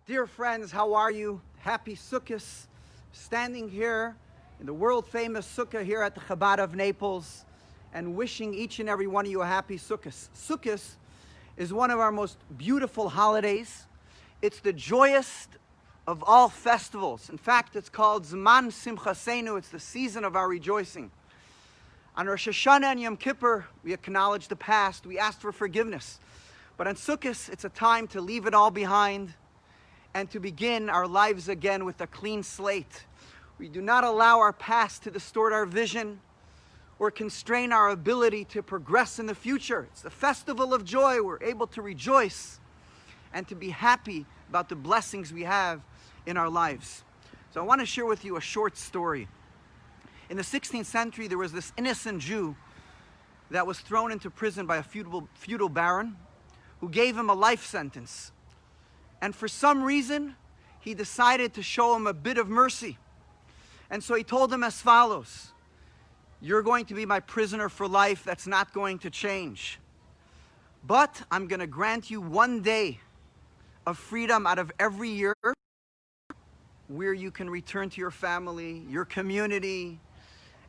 Dear friends, how are you? Happy Sukkot. Standing here in the world-famous Sukkah here at the Chabad of Naples and wishing each and every one of you a happy Sukkot. Sukkot is one of our most beautiful holidays. It's the joyous of all festivals. In fact, it's called Zman Simchasenu. It's the season of our rejoicing. On Rosh Hashanah and Yom Kippur, we acknowledge the past. We ask for forgiveness. But on Sukkot, it's a time to leave it all behind and to begin our lives again with a clean slate. We do not allow our past to distort our vision or constrain our ability to progress in the future. It's the festival of joy. We're able to rejoice and to be happy about the blessings we have in our lives. So I want to share with you a short story. In the 16th century, there was this innocent Jew that was thrown into prison by a feudal baron who gave him a life sentence. And for some reason, he decided to show him a bit of mercy. And so he told him as follows: "You're going to be my prisoner for life. That's not going to change. But I'm going to grant you 1 day of freedom out of every year where you can return to your family, your community,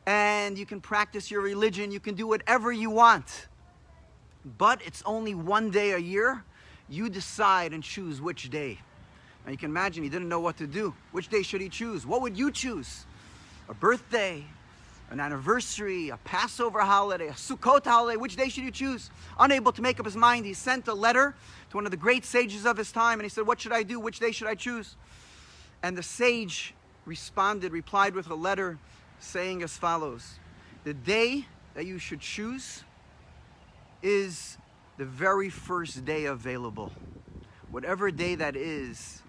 and you can practice your religion. You can do whatever you want. But it's only 1 day a year. You decide and choose which day." Now you can imagine he didn't know what to do. Which day should he choose? What would you choose? A birthday, an anniversary, a Passover holiday, a Sukkot holiday? Which day should you choose? Unable to make up his mind, he sent a letter to one of the great sages of his time, and he said, "What should I do? Which day should I choose?" And the sage replied with a letter saying as follows: "The day that you should choose is the very first day available. Whatever day that is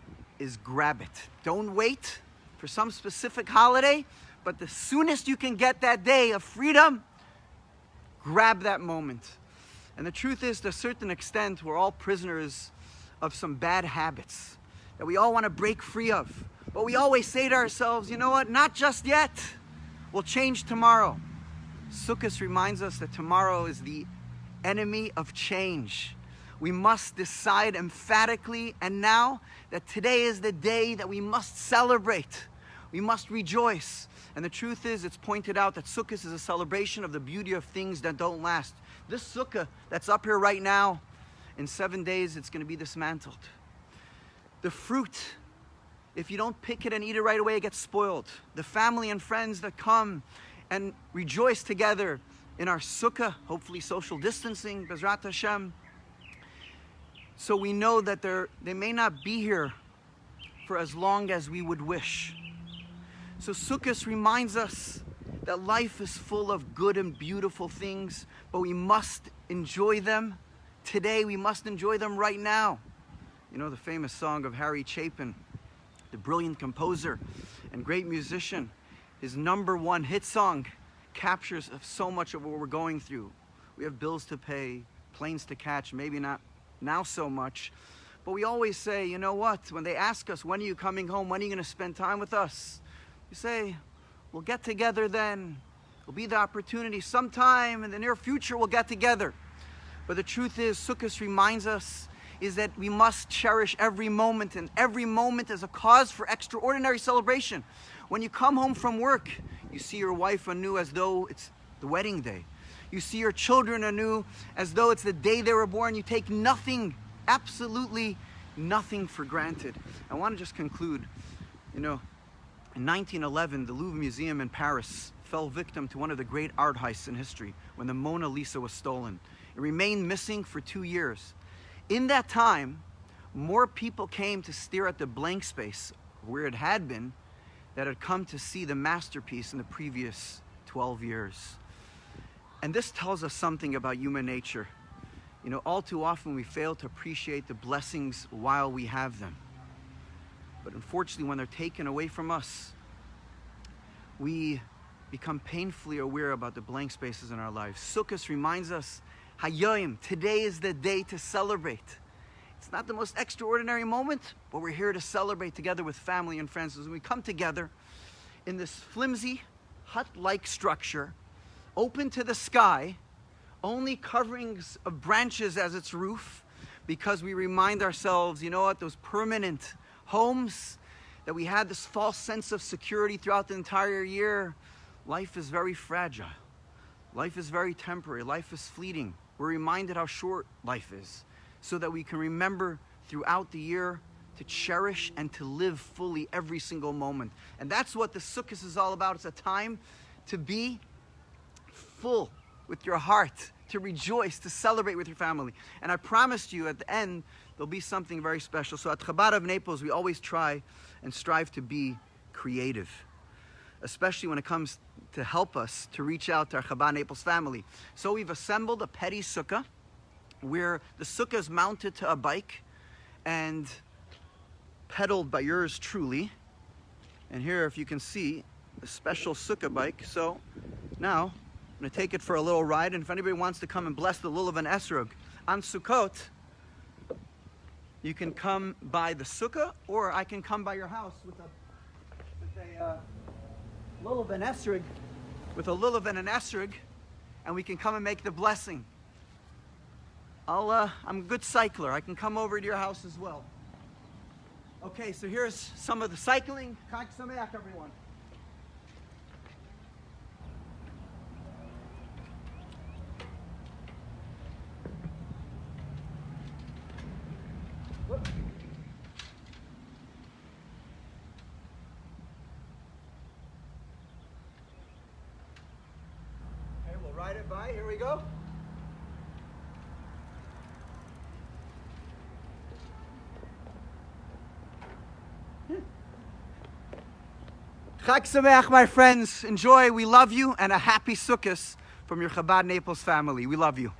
grab it. Don't wait for some specific holiday, but the soonest you can get that day of freedom, grab that moment." And the truth is, to a certain extent, we're all prisoners of some bad habits that we all want to break free of. But we always say to ourselves, you know what, not just yet. We'll change tomorrow. Sukkot reminds us that tomorrow is the enemy of change. We must decide emphatically and now that today is the day that we must celebrate. We must rejoice. And the truth is, it's pointed out that Sukkot is a celebration of the beauty of things that don't last. This Sukkah that's up here right now, in 7 days it's going to be dismantled. The fruit, if you don't pick it and eat it right away, it gets spoiled. The family and friends that come and rejoice together in our Sukkah, hopefully social distancing, Bezrat Hashem. So we know that they may not be here for as long as we would wish. So Sukkot reminds us that life is full of good and beautiful things, but we must enjoy them today. We must enjoy them right now. You know the famous song of Harry Chapin, the brilliant composer and great musician. His #1 hit song captures so much of what we're going through. We have bills to pay, planes to catch, maybe not now so much. But we always say, you know what? When they ask us, when are you coming home? When are you going to spend time with us? We say, we'll get together then. It'll be the opportunity. Sometime in the near future, we'll get together. But the truth is, Sukkot reminds us is that we must cherish every moment, and every moment is a cause for extraordinary celebration. When you come home from work, you see your wife anew as though it's the wedding day. You see your children anew as though it's the day they were born. You take nothing, absolutely nothing for granted. I want to just conclude. You know, in 1911, the Louvre Museum in Paris fell victim to one of the great art heists in history when the Mona Lisa was stolen. It remained missing for 2 years. In that time, more people came to stare at the blank space where it had been that had come to see the masterpiece in the previous 12 years. And this tells us something about human nature. You know, all too often we fail to appreciate the blessings while we have them. But unfortunately, when they're taken away from us, we become painfully aware about the blank spaces in our lives. Sukkot reminds us, Hayoim, today is the day to celebrate. It's not the most extraordinary moment, but we're here to celebrate together with family and friends. As we come together in this flimsy, hut-like structure, open to the sky, only coverings of branches as its roof, because we remind ourselves, you know what, those permanent homes, that we had this false sense of security throughout the entire year. Life is very fragile. Life is very temporary. Life is fleeting. We're reminded how short life is so that we can remember throughout the year to cherish and to live fully every single moment. And that's what the Sukkot is all about. It's a time to be full with your heart, to rejoice, to celebrate with your family. And I promised you at the end, there'll be something very special. So at Chabad of Naples, we always try and strive to be creative, especially when it comes to help us to reach out to our Chabad Naples family. So we've assembled a petty sukkah where the sukkah is mounted to a bike and pedaled by yours truly. And here, if you can see, a special sukkah bike. So now I'm going to take it for a little ride, and if anybody wants to come and bless the Lulav and Esrog on Sukkot, you can come by the sukkah, or I can come by your house with a Lulav and Esrog, with a Lulav and an Esrog, and we can come and make the blessing. I'm a good cycler. I can come over to your house as well. Okay, so here's some of the cycling. Chag Sameach, everyone. Whoop. Okay, we'll ride it by. Here we go. Chag Sameach, my friends. Enjoy. We love you, and a happy Sukkot from your Chabad Naples family. We love you.